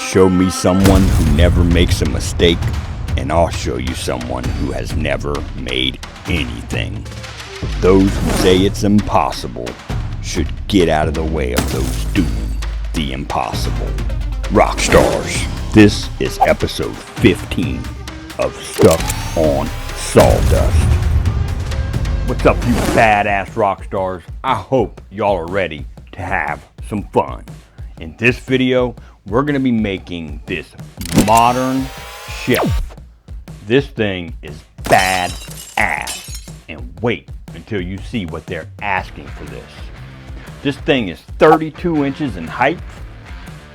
Show me someone who never makes a mistake, and I'll show you someone who has never made anything. Those who say it's impossible should get out of the way of those doing the impossible. Rock stars, this is episode 15 of Stuck on SawDust. What's up, you badass rock stars? I hope y'all are ready to have some fun. In this video, we're gonna be making this modern shelf. This thing is badass, and wait until you see what they're asking for this. This thing is 32 inches in height.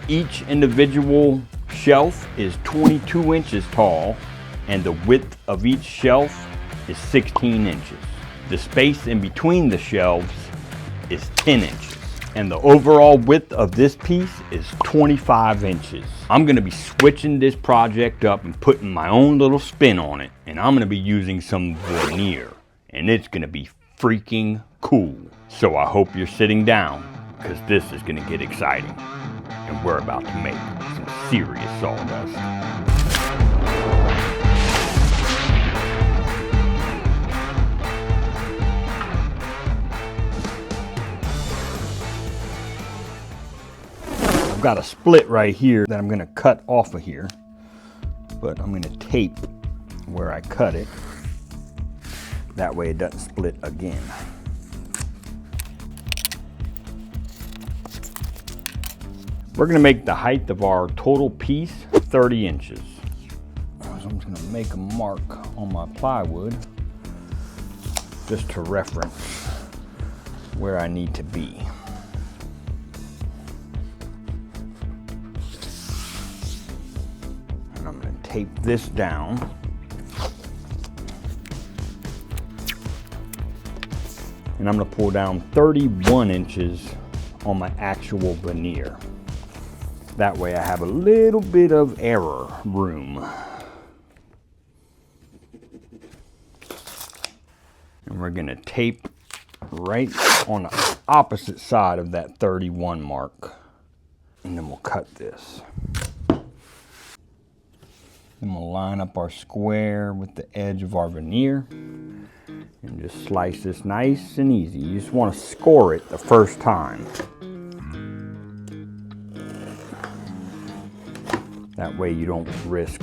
Each individual shelf is 22 inches tall, and the width of each shelf is 16 inches. The space in between the shelves is 10 inches, and the overall width of this piece is 25 inches. I'm gonna be switching this project up and putting my own little spin on it, and I'm gonna be using some veneer, and it's gonna be freaking cool. So I hope you're sitting down, because this is gonna get exciting, and we're about to make some serious sawdust. I've got a split right here that I'm gonna cut off of here, but I'm gonna tape where I cut it. That way it doesn't split again. We're gonna make the height of our total piece 30 inches. So I'm just gonna make a mark on my plywood just to reference where I need to be. And I'm gonna tape this down. And I'm gonna pull down 31 inches on my actual veneer. That way I have a little bit of error room. And we're gonna tape right on the opposite side of that 31 mark. And then we'll cut this. Then we'll line up our square with the edge of our veneer. And just slice this nice and easy. You just want to score it the first time. That way you don't risk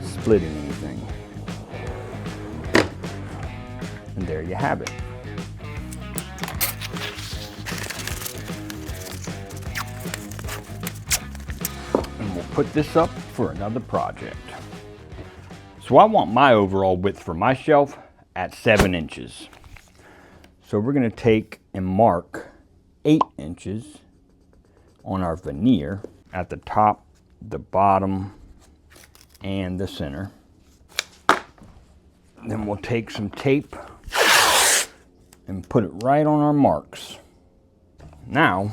splitting anything. And there you have it. And we'll put this up for another project. So I want my overall width for my shelf at 7 inches. So we're gonna take and mark 8 inches on our veneer at the top, the bottom, and the center. Then we'll take some tape and put it right on our marks. Now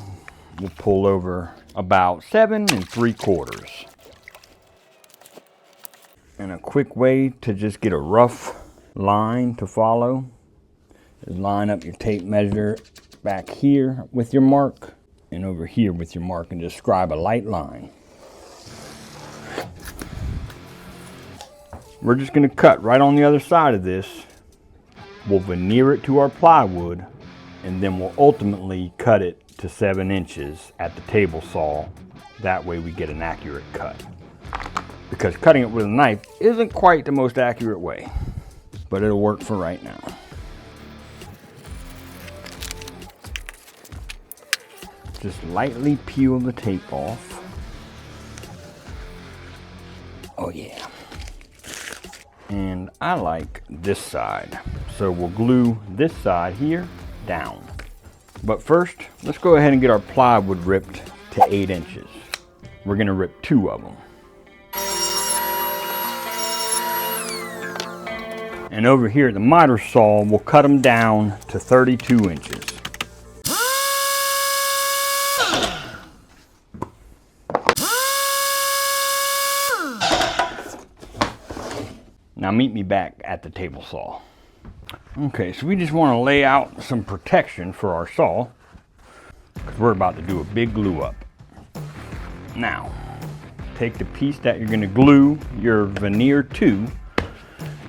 we'll pull over about 7 3/4. And a quick way to just get a rough line to follow is line up your tape measure back here with your mark and over here with your mark, and just scribe a light line. We're just going to cut right on the other side of this. We'll veneer it to our plywood, and then we'll ultimately cut it to 7 inches at the table saw. That way we get an accurate cut, because cutting it with a knife isn't quite the most accurate way, but it'll work for right now. Just lightly peel the tape off. Oh yeah. And I like this side, so we'll glue this side here down. But first, let's go ahead and get our plywood ripped to 8 inches. We're gonna rip 2 of them. And over here at the miter saw, we'll cut them down to 32 inches. Now meet me back at the table saw. Okay, so we just want to lay out some protection for our saw, because we're about to do a big glue up. Now, take the piece that you're going to glue your veneer to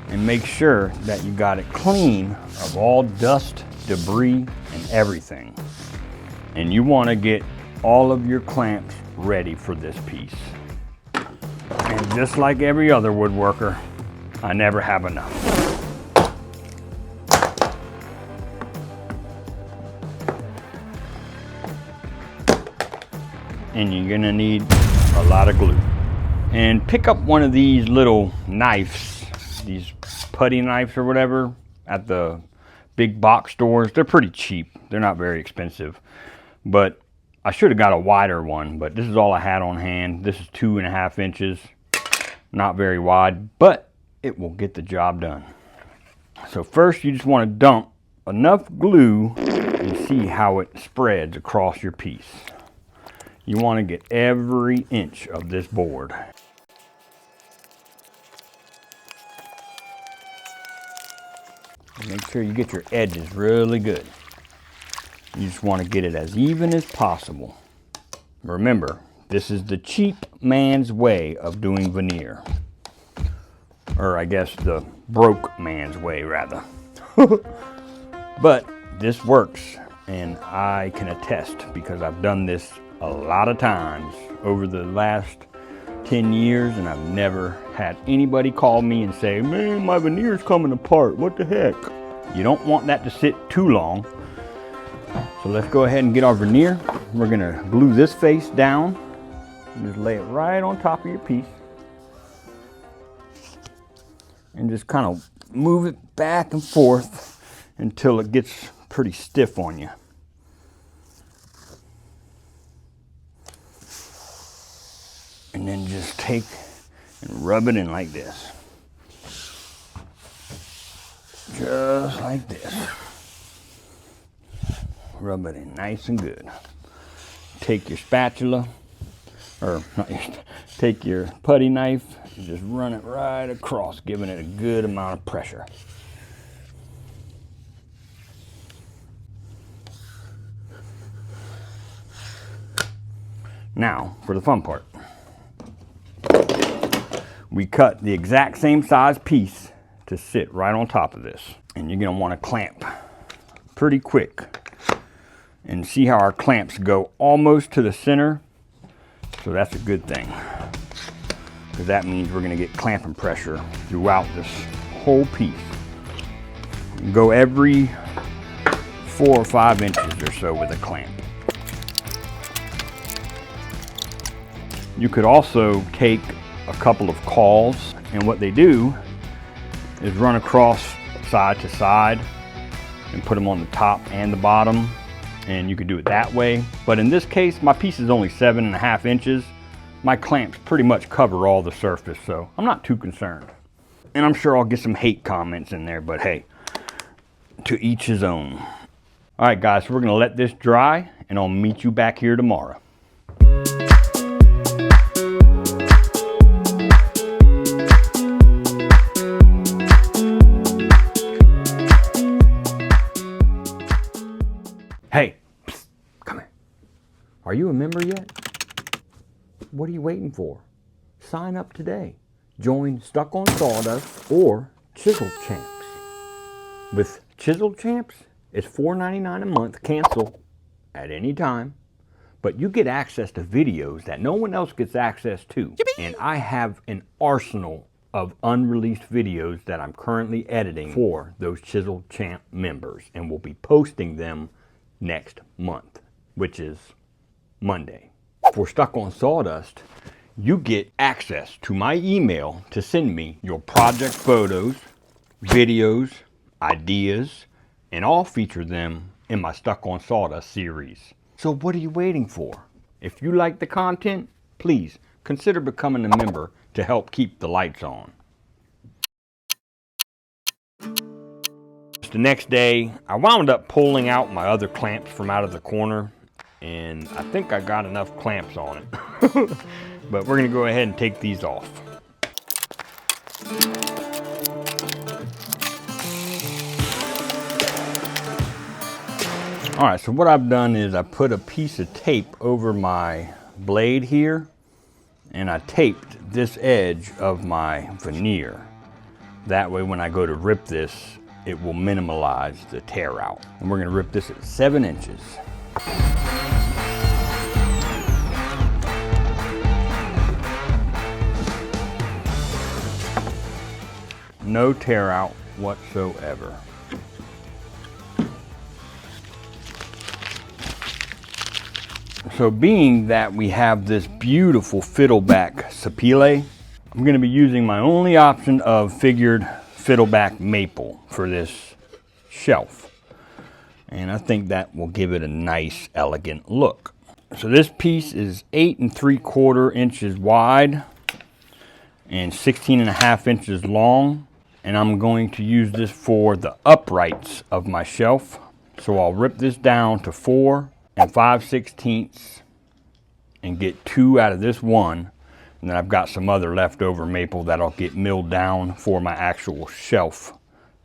and make sure that you got it clean of all dust, debris, and everything. And you want to get all of your clamps ready for this piece. And just like every other woodworker, I never have enough. And you're gonna need a lot of glue. And pick up one of these little knives, these putty knives or whatever, at the big box stores. They're pretty cheap. They're not very expensive. But I should have got a wider one, but this is all I had on hand. This is 2.5 inches. Not very wide, but it will get the job done. So first you just want to dump enough glue and see how it spreads across your piece. You want to get every inch of this board. Make sure you get your edges really good. You just want to get it as even as possible. Remember, this is the cheap man's way of doing veneer. Or I guess the broke man's way, rather. But this works, and I can attest because I've done this a lot of times over the last 10 years, and I've never had anybody call me and say, man, my veneer's coming apart, what the heck? You don't want that to sit too long. So let's go ahead and get our veneer. We're gonna glue this face down. Just lay it right on top of your piece. And just kind of move it back and forth until it gets pretty stiff on you. And then just take and rub it in like this. Just like this. Rub it in nice and good. Take your spatula, or not your, take your putty knife and just run it right across, giving it a good amount of pressure. Now, for the fun part. We cut the exact same size piece to sit right on top of this. And you're gonna wanna clamp pretty quick. And see how our clamps go almost to the center? So that's a good thing. Because that means we're gonna get clamping pressure throughout this whole piece. Go every 4 or 5 inches or so with a clamp. You could also take a couple of cauls, and what they do is run across side to side and put them on the top and the bottom, and you could do it that way. But in this case, my piece is only 7.5 inches. My clamps pretty much cover all the surface, so I'm not too concerned. And I'm sure I'll get some hate comments in there, but hey, to each his own. All right guys, so we're gonna let this dry, and I'll meet you back here tomorrow. Hey, psst, come here. Are you a member yet? What are you waiting for? Sign up today. Join Stuck on Sawdust or Chisel Champs. With Chisel Champs, it's $4.99 a month, cancel at any time. But you get access to videos that no one else gets access to. Yippee! And I have an arsenal of unreleased videos that I'm currently editing for those Chisel Champ members, and we'll be posting them next month, which is Monday. For Stuck on Sawdust, you get access to my email to send me your project photos, videos, ideas, and I'll feature them in my Stuck on Sawdust series. So what are you waiting for? If you like the content, please consider becoming a member to help keep the lights on. The next day, I wound up pulling out my other clamps from out of the corner, and I think I got enough clamps on it. But we're gonna go ahead and take these off. All right, so what I've done is I put a piece of tape over my blade here, and I taped this edge of my veneer. That way when I go to rip this, it will minimize the tear out. And we're gonna rip this at 7 inches. No tear out whatsoever. So being that we have this beautiful fiddleback sapele, I'm going to be using my only option of figured fiddleback maple for this shelf. And I think that will give it a nice, elegant look. So this piece is 8 3/4 inches wide and 16.5 inches long. And I'm going to use this for the uprights of my shelf. So I'll rip this down to 4 5/16 and get 2 out of this one, and then I've got some other leftover maple that I'll get milled down for my actual shelf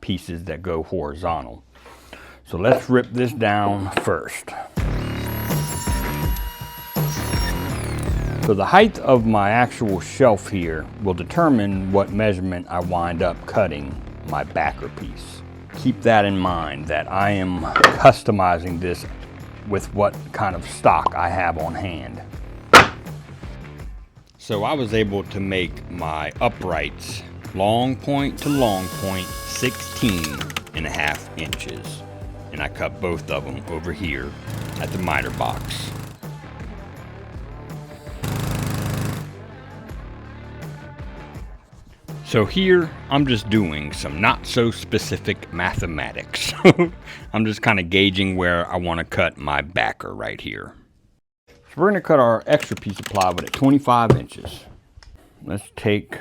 pieces that go horizontal. So let's rip this down first. So the height of my actual shelf here will determine what measurement I wind up cutting my backer piece. Keep that in mind, that I am customizing this with what kind of stock I have on hand. So I was able to make my uprights long point to long point 16.5 inches. And I cut both of them over here at the miter box. So here, I'm just doing some not so specific mathematics. I'm just kind of gauging where I want to cut my backer right here. So we're going to cut our extra piece of plywood at 25 inches. Let's take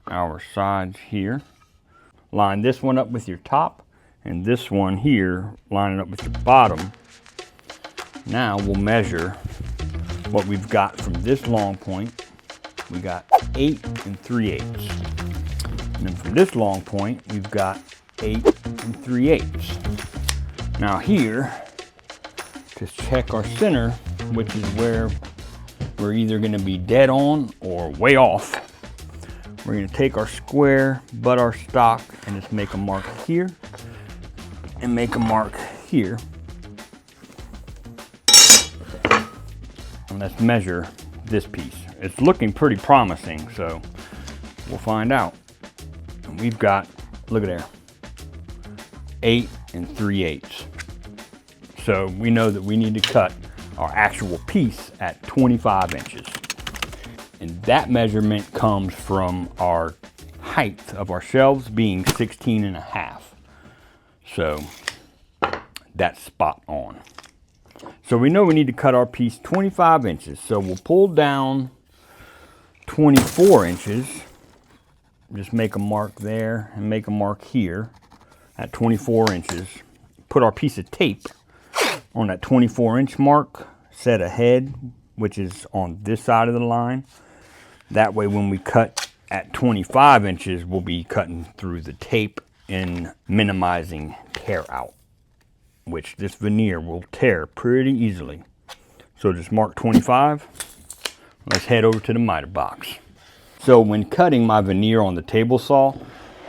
our sides here. Line this one up with your top, and this one here, line it up with your bottom. Now we'll measure what we've got from this long point. We got 8 3/8. And then from this long point, we've got 8 3/8. Now here, to check our center, which is where we're either going to be dead on or way off, we're going to take our square, butt our stock, and just make a mark here, and make a mark here. And let's measure this piece. It's looking pretty promising, so we'll find out. We've got, look at there, 8 3/8. So we know that we need to cut our actual piece at 25 inches. And that measurement comes from our height of our shelves being 16.5. So that's spot on. So we know we need to cut our piece 25 inches. So we'll pull down 24 inches. Just make a mark there and make a mark here at 24 inches. Put our piece of tape on that 24-inch mark, set ahead, which is on this side of the line. That way when we cut at 25 inches, we'll be cutting through the tape and minimizing tear out, which this veneer will tear pretty easily. So just mark 25. Let's head over to the miter box. So when cutting my veneer on the table saw,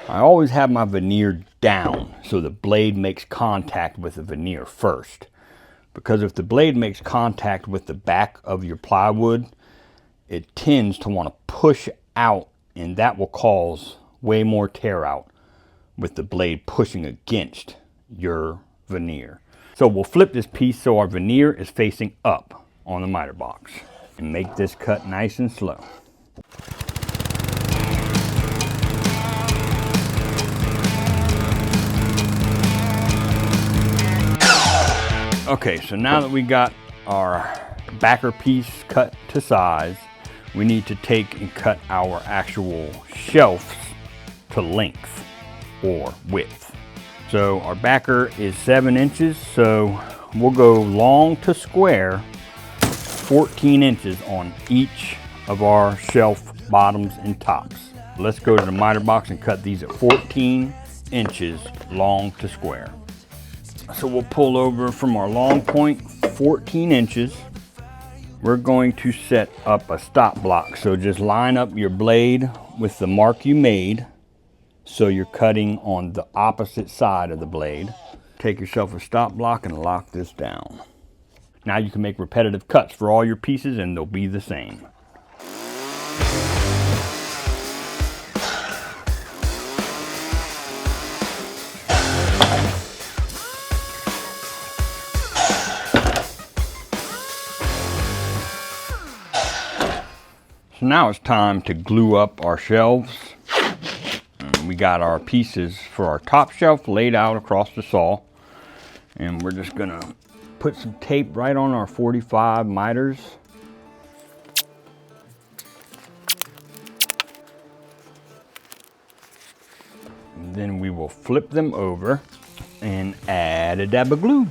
I always have my veneer down so the blade makes contact with the veneer first. Because if the blade makes contact with the back of your plywood, it tends to want to push out, and that will cause way more tear out with the blade pushing against your veneer. So we'll flip this piece so our veneer is facing up on the miter box and make this cut nice and slow. Okay, so now that we got our backer piece cut to size, we need to take and cut our actual shelves to length or width. So our backer is 7 inches, so we'll go long to square, 14 inches on each of our shelf bottoms and tops. Let's go to the miter box and cut these at 14 inches long to square. So we'll pull over from our long point 14 inches, we're going to set up a stop block. So just line up your blade with the mark you made, so you're cutting on the opposite side of the blade. Take yourself a stop block and lock this down. Now you can make repetitive cuts for all your pieces and they'll be the same. So now it's time to glue up our shelves. And we got our pieces for our top shelf laid out across the saw. And we're just gonna put some tape right on our 45 miters. And then we will flip them over and add a dab of glue.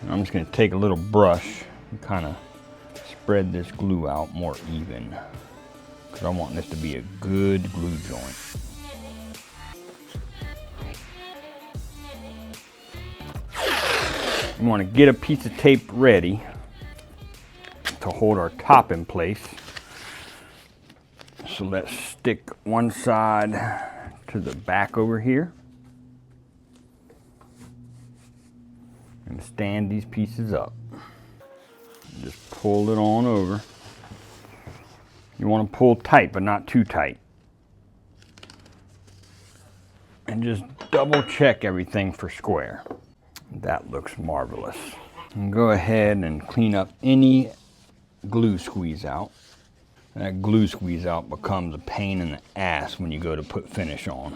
I'm just gonna take a little brush and kind of spread this glue out more even, because I want this to be a good glue joint. You want to get a piece of tape ready to hold our top in place. So let's stick one side to the back over here and stand these pieces up. Just pull it on over. You want to pull tight, but not too tight. And just double check everything for square. That looks marvelous. And go ahead and clean up any glue squeeze out. That glue squeeze out becomes a pain in the ass when you go to put finish on.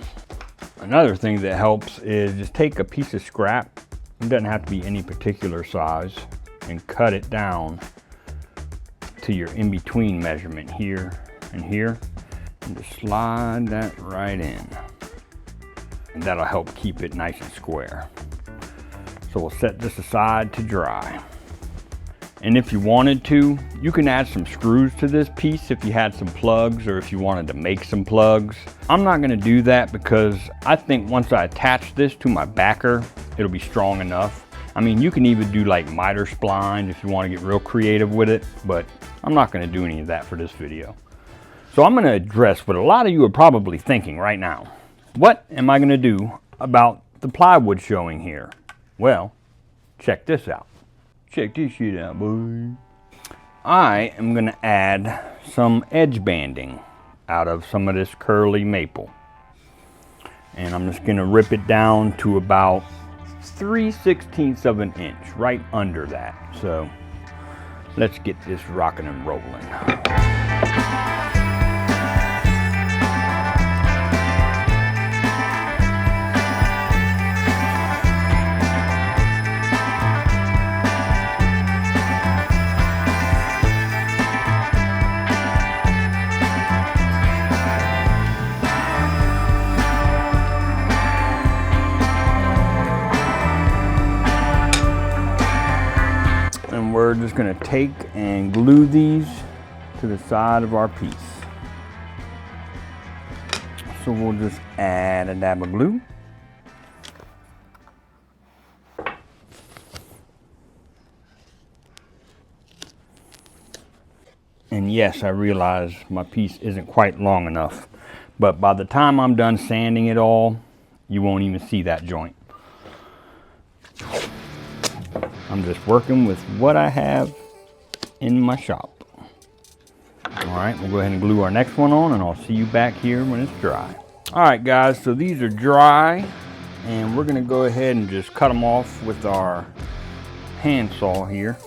Another thing that helps is just take a piece of scrap. It doesn't have to be any particular size, and cut it down to your in-between measurement here and here, and just slide that right in. And that'll help keep it nice and square. So we'll set this aside to dry. And if you wanted to, you can add some screws to this piece if you had some plugs, or if you wanted to make some plugs. I'm not gonna do that because I think once I attach this to my backer, it'll be strong enough. I mean, you can even do like miter splines if you want to get real creative with it, but I'm not going to do any of that for this video. So I'm going to address what a lot of you are probably thinking right now. What am I going to do about the plywood showing here? Well, check this out. Check this shit out, boy. I am going to add some edge banding out of some of this curly maple. And I'm just going to rip it down to about 3/16 of an inch, right under that. So let's get this rocking and rolling. We're just going to take and glue these to the side of our piece. So we'll just add a dab of glue. And yes, I realize my piece isn't quite long enough, but by the time I'm done sanding it all, you won't even see that joint. I'm just working with what I have in my shop. All right, we'll go ahead and glue our next one on, and I'll see you back here when it's dry. All right, guys, so these are dry, and we're gonna go ahead and just cut them off with our hand saw here.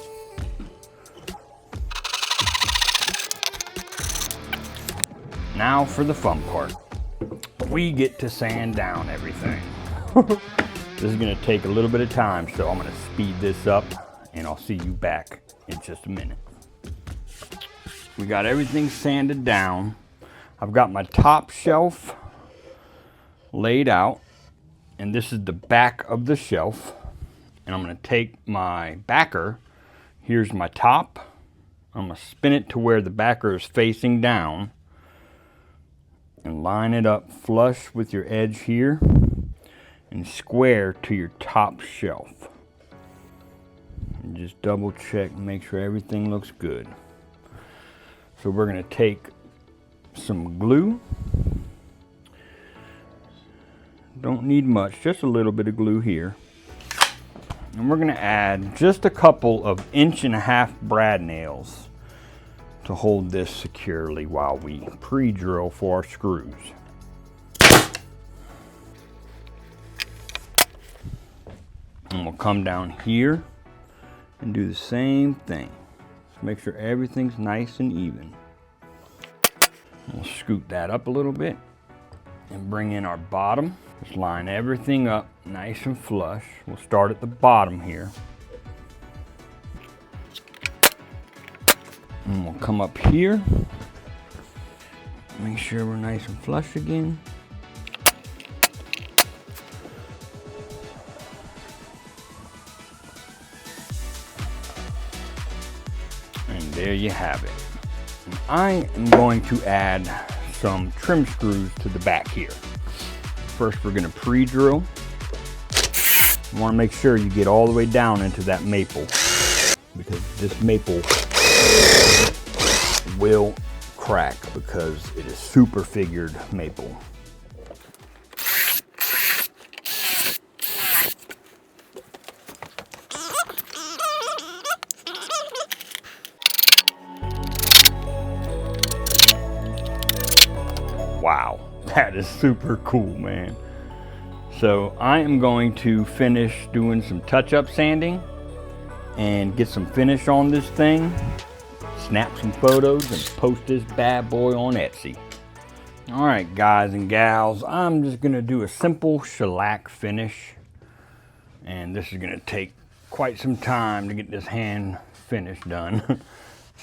Now for the fun part. We get to sand down everything. This is gonna take a little bit of time, so I'm gonna speed this up and I'll see you back in just a minute. We got everything sanded down. I've got my top shelf laid out, and this is the back of the shelf. And I'm gonna take my backer, here's my top. I'm gonna spin it to where the backer is facing down and line it up flush with your edge here and square to your top shelf. And just double check and make sure everything looks good. So we're gonna take some glue. Don't need much, just a little bit of glue here. And we're gonna add just a couple of 1.5-inch brad nails to hold this securely while we pre-drill for our screws. And we'll come down here and do the same thing. Just make sure everything's nice and even. We'll scoot that up a little bit and bring in our bottom. Just line everything up nice and flush. We'll start at the bottom here. And we'll come up here. Make sure we're nice and flush again. And there you have it. And I am going to add some trim screws to the back here. First, we're going to pre-drill. You want to make sure you get all the way down into that maple, because this maple will crack because it is super figured maple. Wow, that is super cool, man. So I am going to finish doing some touch-up sanding and get some finish on this thing, snap some photos, and post this bad boy on Etsy. All right, guys and gals, I'm just gonna do a simple shellac finish, and this is gonna take quite some time to get this hand finish done.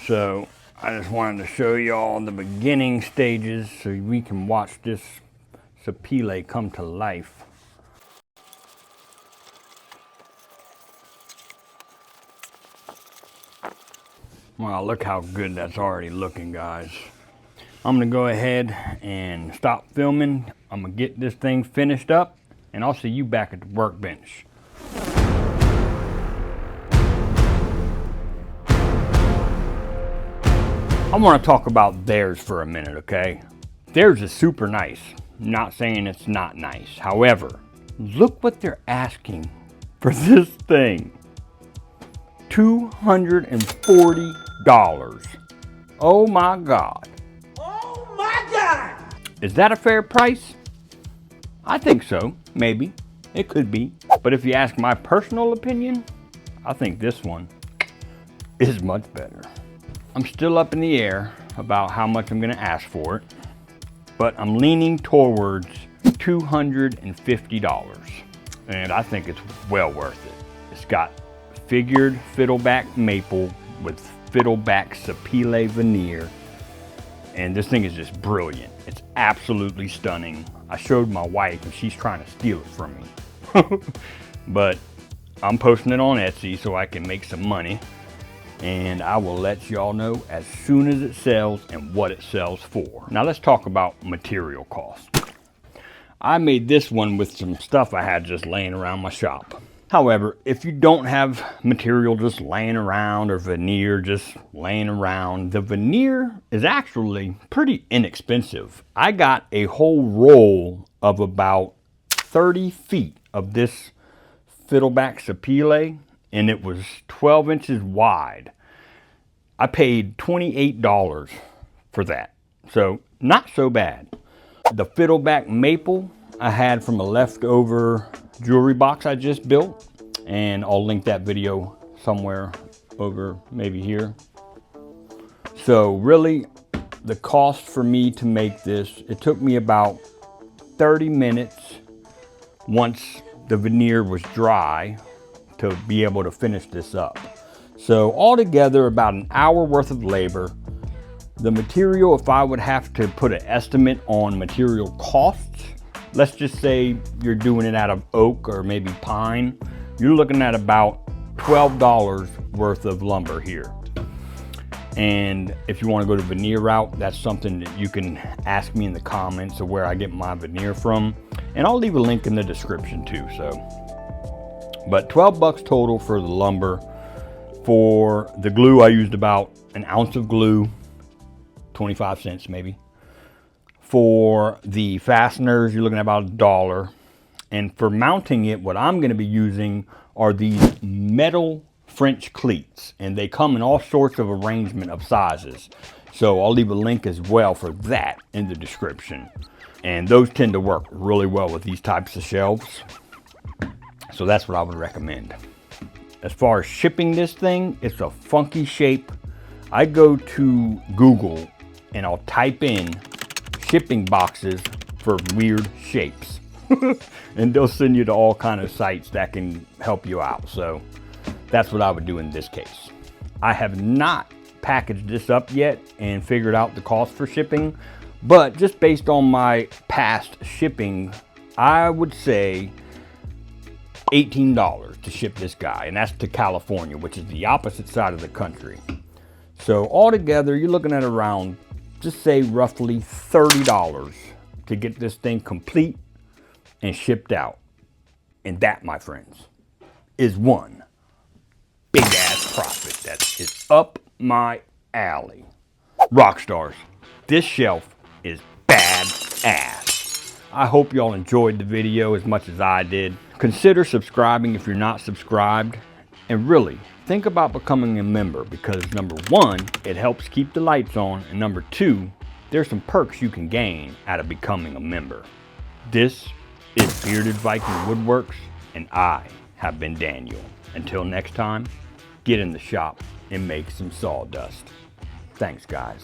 So I just wanted to show you all the beginning stages so we can watch this sapele come to life. Wow, look how good that's already looking, guys. I'm gonna go ahead and stop filming. I'm gonna get this thing finished up, and I'll see you back at the workbench. I want to talk about theirs for a minute, okay? Theirs is super nice. Not saying it's not nice. However, look what they're asking for this thing. $240. Oh my God. Oh my God! Is that a fair price? I think so, maybe. It could be. But if you ask my personal opinion, I think this one is much better. I'm still up in the air about how much I'm gonna ask for it, but I'm leaning towards $250. And I think it's well worth it. It's got figured fiddleback maple with fiddleback sapele veneer. And this thing is just brilliant. It's absolutely stunning. I showed my wife and she's trying to steal it from me. But I'm posting it on Etsy so I can make some money. And I will let y'all know as soon as it sells and what it sells for. Now let's talk about material cost. I made this one with some stuff I had just laying around my shop. However, if you don't have material just laying around or veneer just laying around, the veneer is actually pretty inexpensive. I got a whole roll of about 30 feet of this fiddleback sapele, and it was 12 inches wide. I paid $28 for that, so not so bad. The fiddleback maple I had from a leftover jewelry box I just built, and I'll link that video somewhere over maybe here. So really, the cost for me to make this, it took me about 30 minutes once the veneer was dry to be able to finish this up. So altogether about an hour worth of labor. The material, if I would have to put an estimate on material costs, let's just say you're doing it out of oak or maybe pine, you're looking at about $12 worth of lumber here. And if you want to go to veneer route, that's something that you can ask me in the comments of where I get my veneer from. And I'll leave a link in the description too. So, but 12 bucks total for the lumber. For the glue, I used about an ounce of glue, 25 cents maybe. For the fasteners, you're looking at about $1. And for mounting it, what I'm going to be using are these metal French cleats, and they come in all sorts of arrangement of sizes. So I'll leave a link as well for that in the description. And those tend to work really well with these types of shelves. So that's what I would recommend. As far as shipping this thing, it's a funky shape. I go to Google and I'll type in shipping boxes for weird shapes. And they'll send you to all kind of sites that can help you out. So that's what I would do in this case. I have not packaged this up yet and figured out the cost for shipping, but just based on my past shipping, I would say $18 to ship this guy, and that's to California, which is the opposite side of the country. So altogether, you're looking at around, just say roughly $30 to get this thing complete and shipped out. And that, my friends, is one big ass profit that is up my alley. Rock stars, this shelf is badass. I hope y'all enjoyed the video as much as I did. Consider subscribing if you're not subscribed, and really think about becoming a member, because number one, it helps keep the lights on, and number two, there's some perks you can gain out of becoming a member. This is Bearded Viking Woodworks, and I have been Daniel. Until next time, get in the shop and make some sawdust. Thanks, guys.